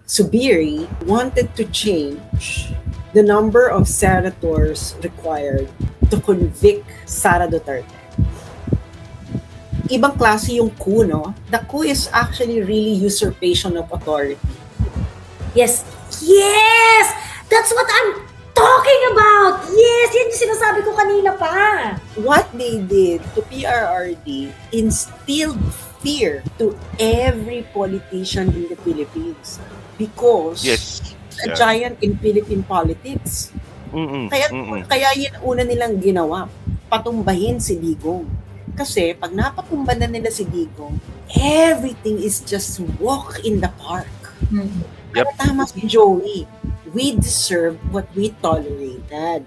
Subiri wanted to change the number of senators required to convict Sara Duterte. Ibang klase yung coup, no? The coup is actually really usurpation of authority. Yes! Yes! That's what I'm talking about! Yes! Yan yung sinasabi ko kanina pa. What they did to PRRD instilled fear to every politician in the Philippines because Yes. a giant in Philippine politics. Kaya yun una nilang ginawa, patumbahin si Digong. Kasi pag napatumba na nila si Digong, everything is just walk in the park. Yep. Tama si Joey. We deserve what we tolerated.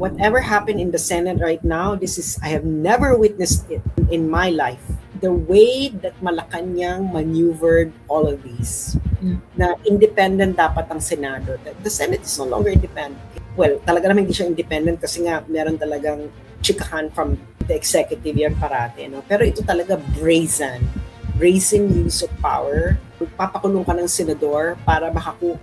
Whatever happened in the Senate right now, I have never witnessed it in my life. The way that Malacanang maneuvered all of these, na independent dapat ang Senado. The Senate is no longer independent. Well, talaga naman hindi siya independent kasi nga meron talagang chikahan from the executive yan parate. No? Pero ito talaga brazen use of power. Papakulong ka ng senador para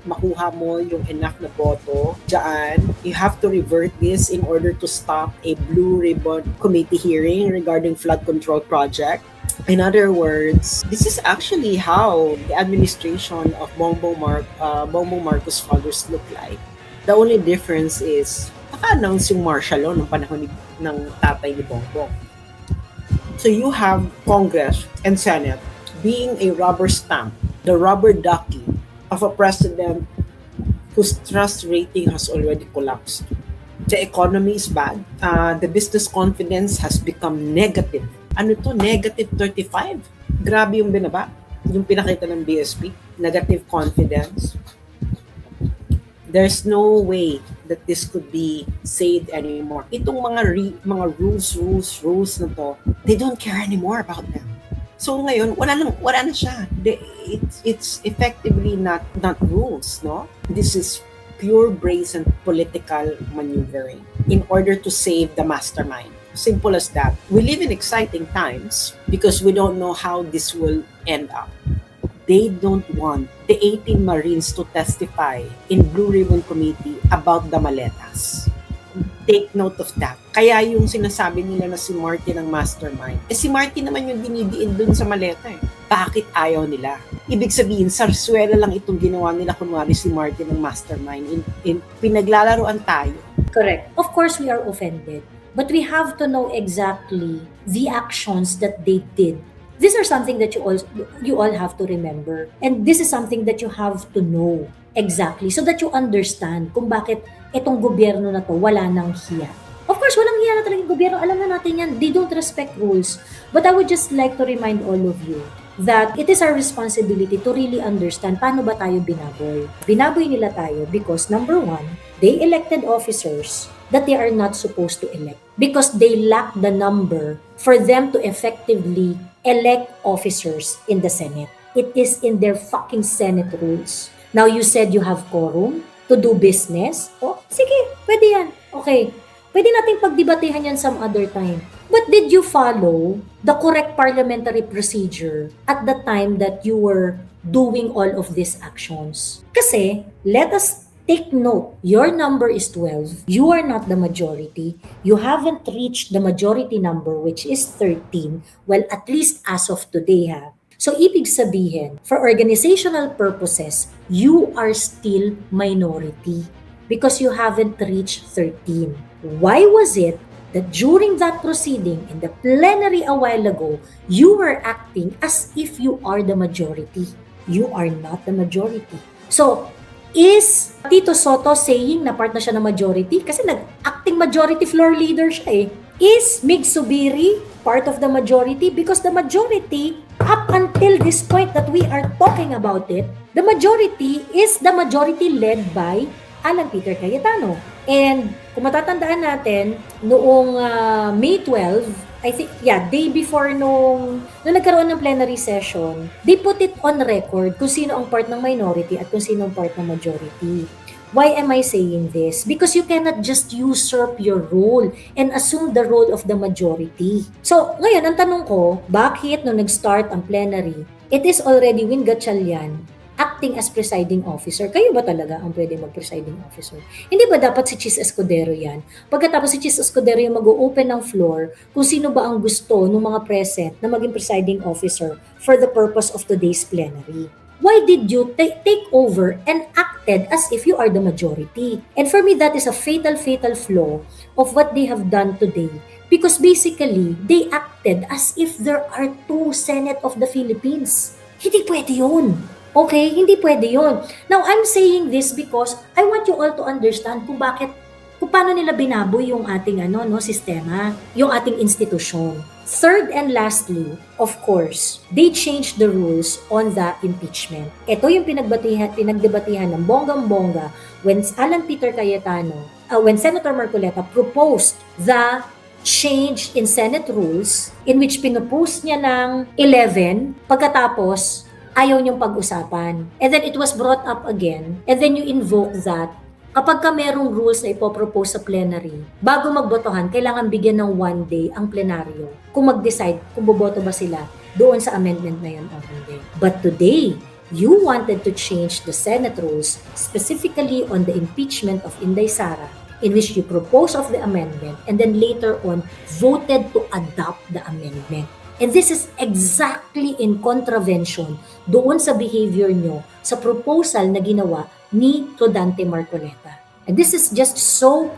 makuha mo yung enough na boto dyan. You have to revert this in order to stop a blue ribbon committee hearing regarding flood control project. In other words, this is actually how the administration of Bongbong Marcos fathers look like. The only difference is naka-announce yung martial law ng panahon ng tatay ni Bongbong. So you have Congress and Senate being a rubber stamp, the rubber ducky of a president whose trust rating has already collapsed. The economy is bad. The business confidence has become negative. Ano to? Negative 35? Grabe yung binaba. Yung pinakita ng BSP. Negative confidence. There's no way that this could be saved anymore. Itong mga rules na to, they don't care anymore about them. So ngayon, wala na siya. It's effectively not rules, no? This is pure brazen political maneuvering in order to save the mastermind. Simple as that. We live in exciting times because we don't know how this will end up. They don't want the 18 Marines to testify in Blue Ribbon Committee about the maletas. Take note of that. Kaya yung sinasabi nila na si Martin ang mastermind, si Martin naman yung dinidiin dun sa maleta eh. Bakit ayaw nila? Ibig sabihin, sarsuela lang itong ginawa nila kunwari si Martin ang mastermind. Pinaglalaroan tayo. Correct. Of course, we are offended. But we have to know exactly the actions that they did. These are something that you all have to remember. And this is something that you have to know exactly so that you understand kung bakit itong gobyerno na to wala nang hiya. Of course, walang hiya na talagang gobyerno. Alam na natin yan. They don't respect rules. But I would just like to remind all of you that it is our responsibility to really understand paano ba tayo binaboy. Binaboy nila tayo because number one, they elected officers that they are not supposed to elect because they lack the number for them to effectively elect officers in the Senate. It is in their fucking Senate rules. Now you said you have quorum to do business. Oh, sige, pwede yan. Okay, pwede nating pagdebatehan yan some other time. But did you follow the correct parliamentary procedure at the time that you were doing all of these actions? Kasi, let us take note, your number is 12. You are not the majority. You haven't reached the majority number, which is 13. Well, at least as of today, ha. So, ibig sabihin, for organizational purposes, you are still minority because you haven't reached 13. Why was it that during that proceeding in the plenary a while ago, you were acting as if you are the majority? You are not the majority. So, is Tito Soto saying na part na siya ng majority? Kasi nag-acting majority floor leader siya eh. Is Mig Subiri part of the majority? Because the majority, up until this point that we are talking about it, the majority is the majority led by Alan Peter Cayetano. And kung matatandaan natin, noong May 12, I think, day before nung nagkaroon ng plenary session, they put it on record kung sino ang part ng minority at kung sino ang part ng majority. Why am I saying this? Because you cannot just usurp your role and assume the role of the majority. So, ngayon, ang tanong ko, bakit nung nag-start ang plenary, it is already Win Gatchalian acting as presiding officer. Kayo ba talaga ang pwede mag-presiding officer? Hindi ba dapat si Chis Escudero yan? Pagkatapos si Chis Escudero yung mag-open ng floor kung sino ba ang gusto ng mga present na maging presiding officer for the purpose of today's plenary. Why did you take over and acted as if you are the majority? And for me, that is a fatal flaw of what they have done today. Because basically, they acted as if there are two Senate of the Philippines. Hindi pwede yun. Okay? Hindi pwede yun. Now, I'm saying this because I want you all to understand kung paano nila binaboy yung ating sistema, yung ating institusyon. Third and lastly, of course, they changed the rules on the impeachment. Ito yung pinagdebatihan ng bonggang-bongga when Alan Peter Cayetano, when Senator Marcoleta proposed the change in Senate rules in which pinopose niya ng 11, pagkatapos ayaw niyong pag-usapan. And then it was brought up again, and then you invoke that kapag ka merong rules na ipopropose sa plenary, bago magbotohan, kailangan bigyan ng 1 day ang plenaryo kung mag-decide kung boboto ba sila doon sa amendment na yun o hindi. But today, you wanted to change the Senate rules specifically on the impeachment of Inday Sara, in which you proposed of the amendment and then later on voted to adopt the amendment. And this is exactly in contravention doon sa behavior nyo sa proposal na ginawa ni Rodante Marcoleta. And this is just so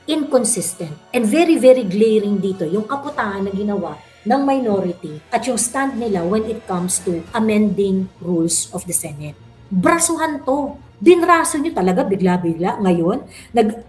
inconsistent and very glaring dito yung kaputaan na ginawa ng minority at yung stand nila when it comes to amending rules of the Senate. Brasuhan to. Dinraso nyo talaga bigla-bigla ngayon.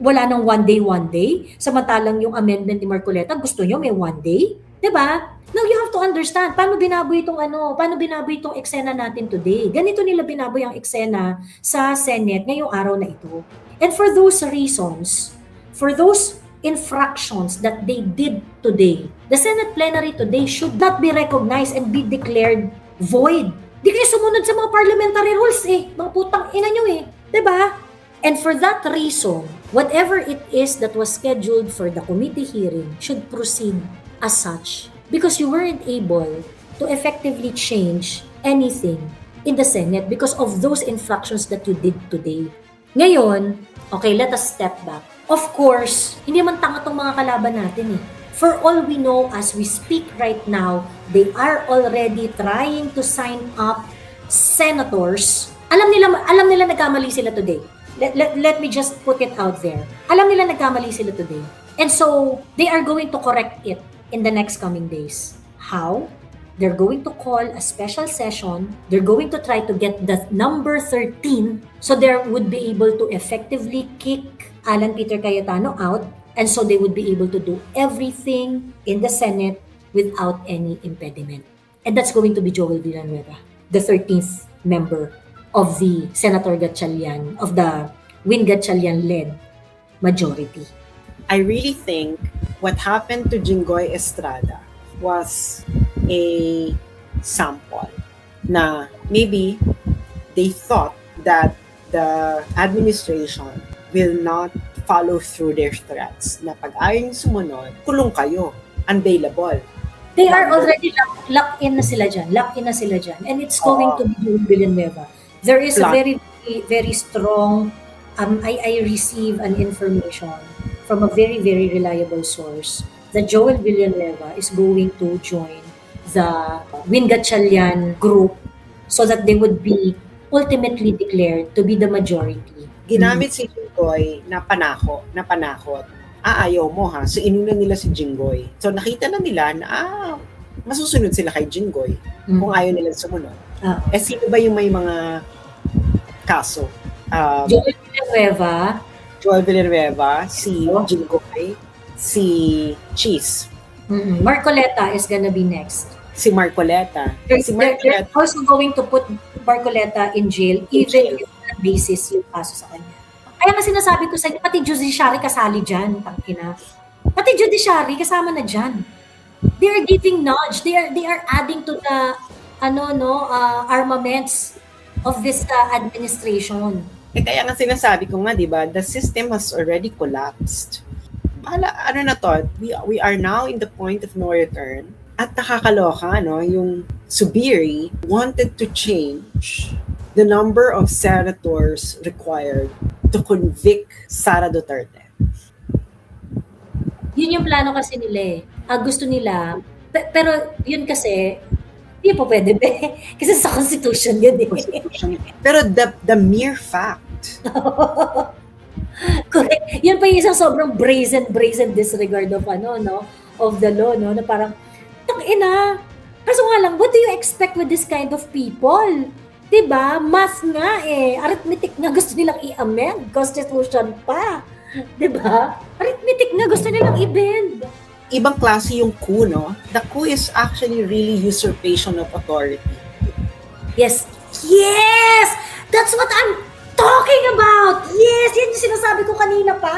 Wala ng 1 day, samantalang yung amendment ni Marcoleta, gusto nyo may 1 day? Diba? Now you have to understand paano binaboy itong eksena natin today. Ganito nila binaboy ang eksena sa Senate ngayong araw na ito. And for those reasons, for those infractions that they did today, the Senate plenary today should not be recognized and be declared void. Di kayo sumunod sa mga parliamentary rules mga putang ina nyo diba? And for that reason, whatever it is that was scheduled for the committee hearing should proceed as such. Because you weren't able to effectively change anything in the Senate because of those infractions that you did today. Ngayon, okay, let us step back. Of course, hindi man tanga tong mga kalaban natin For all we know, as we speak right now, they are already trying to sign up senators. Alam nila nagkamali sila today. Let me just put it out there. Alam nila nagkamali sila today. And so, they are going to correct it in the next coming days. How? They're going to call a special session. They're going to try to get the number 13 so they would be able to effectively kick Alan Peter Cayetano out, and so they would be able to do everything in the Senate without any impediment. And that's going to be Joel Villanueva, the 13th member of the Senator Gatchalian, of the Win Gatchalian-led majority. I really think what happened to Jinggoy Estrada was a sample na maybe they thought that the administration will not follow through their threats na pag ayaw yung sumunod, kulong kayo, unbailable. They are already locked in na sila dyan. And it's going to be Joel Villanueva. There is a very strong, I receive an information from a very reliable source that Joel Villanueva is going to join the Win Gatchalian group so that they would be ultimately declared to be the majority. Ginamit si Jinggoy na panakot. Ayaw mo ha. So inuna nila si Jinggoy. So nakita na nila na masusunod sila kay Jinggoy kung ayaw nila sumunod. Sino ba yung may mga kaso? Joel Villanueva, si Jinggoy, si Cheese. Marcoleta is gonna be next. Si Marcoleta. They're also going to put Marcoleta in jail even if on basis yung kaso sa kanya. Kaya nga sinasabi ko sa inyo, pati judiciary kasali dyan, tangkina. Pati judiciary kasama na dyan. They are giving nudge. They are adding to the armaments of this administration. Kaya nga sinasabi ko nga, di ba, the system has already collapsed. Ano na to, we are now in the point of no return. At nakakaloka, no, yung Subiri wanted to change the number of senators required to convict Sara Duterte. Yun yung plano kasi nila eh. Gusto nila, pero yun kasi, hindi po pwede be. Kasi sa Constitution yun eh. Pero the mere fact. Correct. Yun pa yung isang sobrang brazen disregard of of the law, no? Na parang, tangina. Kaso nga lang, what do you expect with this kind of people? Diba? Math nga eh. Arithmetic nga gusto nilang i-amend. Constitution pa. Diba? Arithmetic nga gusto nilang i-bend. Ibang klase yung coup, no? The coup is actually really usurpation of authority. Yes! Yes! That's what I'm talking about! Yes! Yan yung sinasabi ko kanina pa.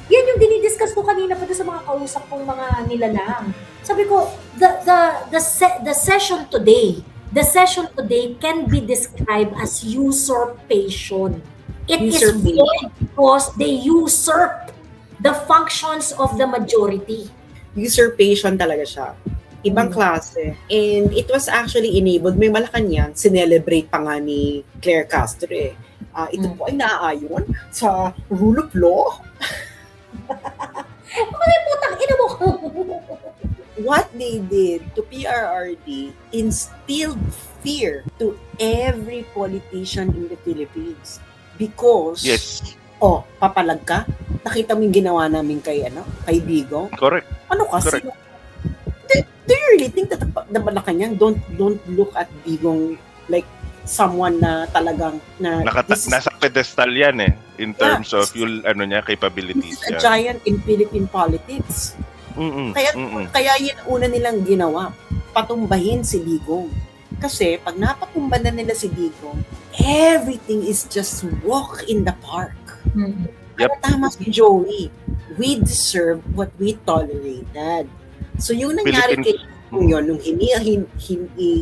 Yan yung dinidiscuss ko kanina pa sa mga kausap kong mga nilalang. Sabi ko, the session today can be described as usurpation. It is wrong because they usurp the functions of the majority. Usurpation talaga siya. Ibang klase. And it was actually enabled. May Malacanang, sinelebrate pa nga ni Claire Castro eh. Ito po ay naaayon sa rule of law. Ay, putang ina mo. What they did to PRRD instilled fear to every politician in the Philippines. Because, papalag ka? Nakita mo yung ginawa namin kay Digong? Correct. Ano kasi? Correct. Do you really think that the Malacanang don't look at Digong like someone na talagang nasa pedestal yan eh in terms of yung capabilities niya. He's a giant in Philippine politics. Kaya yun una nilang ginawa, patumbahin si Digong. Kasi pag napatumba na nila si Digong, everything is just walk in the park. Yep. Tama si Joey. We deserve what we tolerated. So yung nangyari kay Digong yun, nung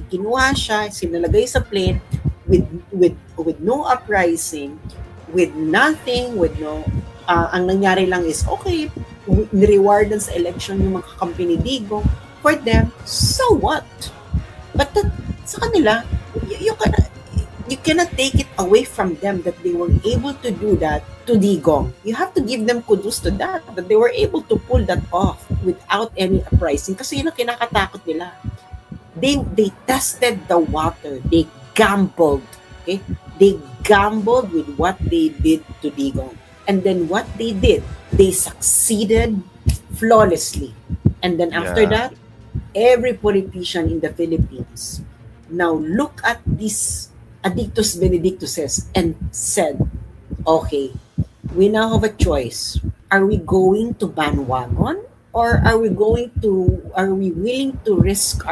kinuha siya, sinalagay sa plane with no uprising, with nothing, with no ang nangyari lang is okay, nirewardan sa election yung mga kakampi ni Digong. For them, so what? But sa kanila, you cannot take it away from them that they were able to do that to Digong. You have to give them kudos to that they were able to pull that off without any uprising. Kasi yun ang kinakatakot nila. They tested the water. They gambled. Okay? They gambled with what they did to Digong. And then what they did, they succeeded flawlessly. And then after that, every politician in the Philippines now look at these Addictus Benedictuses and said, okay, we now have a choice. Are we going to bandwagon or are we willing to risk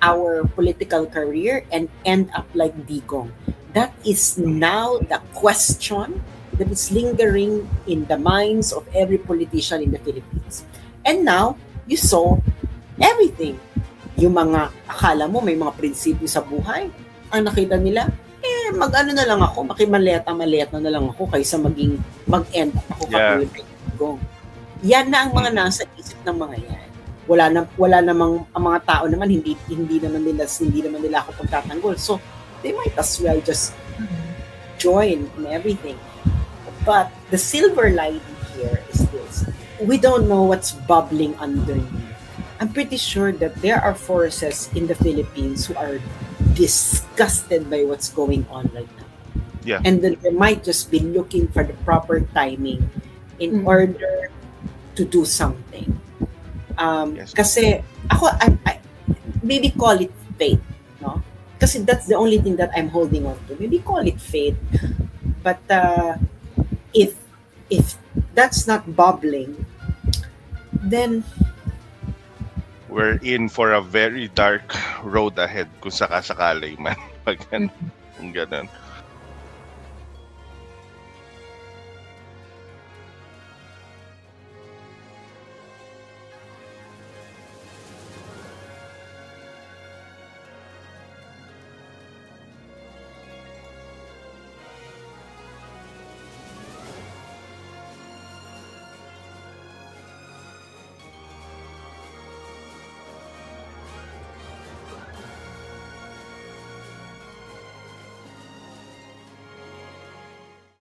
our political career and end up like Digong? That is now the question that is lingering in the minds of every politician in the Philippines. And now, you saw everything. Yung mga, akala mo may mga prinsipyo sa buhay, ang nakita nila, mag-ano na lang ako, makimaleta na lang ako kaysa mag-end up ako katulad kay Digong. Yan na ang mga nasa isip ng mga yan. Wala namang ang mga tao naman hindi naman nila ako pagtatanggol. So they might as well just join in everything. But the silver lining here is this. We don't know what's bubbling underneath. I'm pretty sure that there are forces in the Philippines who are disgusted by what's going on right now. Yeah. And then they might just be looking for the proper timing in order to do something. Kasi ako, I maybe call it fate, no? Kasi that's the only thing that I'm holding on to. Maybe call it fate. But if that's not bubbling, then we're in for a very dark road ahead kung sakasakali man. Pag ganun.